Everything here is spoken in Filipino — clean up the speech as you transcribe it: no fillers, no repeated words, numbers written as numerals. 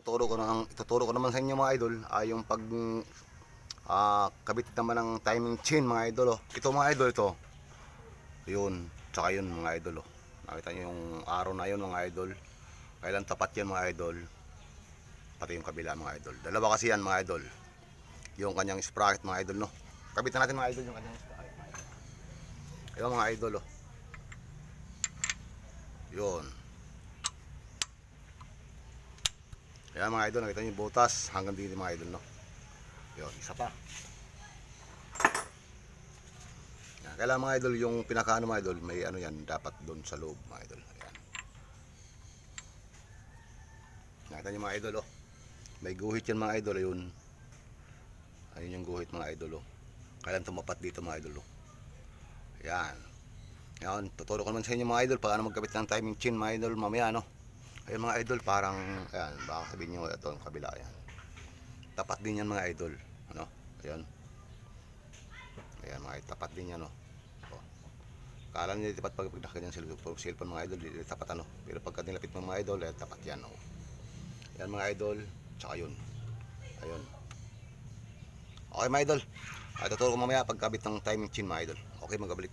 ituturo ko naman sa inyo mga idol ay yung pag kabit naman ng timing chain mga idol. Ito mga idol, ito. Yun, tsaka yun mga idol. Nakita niyo yung araw na yun mga idol. Kailan tapat yan mga idol. Pati yung kabila mga idol. Dalawa kasi yan mga idol. Yung kanyang sprocket mga idol, no. Kabitan natin mga idol yung kanyang sprocket. Ayun mga idol, oh. Yun. Ayan mga idol, nakita niyo yung butas hanggang dito mga idol, no. Yun, isa pa. Yan, kailangan mga idol yung pinakaano mga idol, may ano yan, dapat doon sa loob mga idol. Ayan. Nakita niyo mga idol, oh. May guhit yan mga idol, ayun. Ayun yung guhit mga idol, oh. Kailan tumapat dito mga idol, oh. Ayan. Ayan, tuturo ko naman sa inyo mga idol paano magkabit ng timing chain mga idol mamaya, no. Ayun mga idol, parang ayan, baka sabihin nyo ito ang kabila, ayan. Tapat din yan mga idol, ano. Ayan. Ayan mga idol, tapat din yan, no. Oh. Kala nyo tapat pag nakakita ng cellphone mga idol, di tapat ano. Pero pagka nilapit mo mga idol, tapat yan, no. Ayan mga idol, tsaka yun. Ayun. Okay mga idol, tuturo ko mamaya pagkabit ng timing chain mga idol. Okay, magkabalik.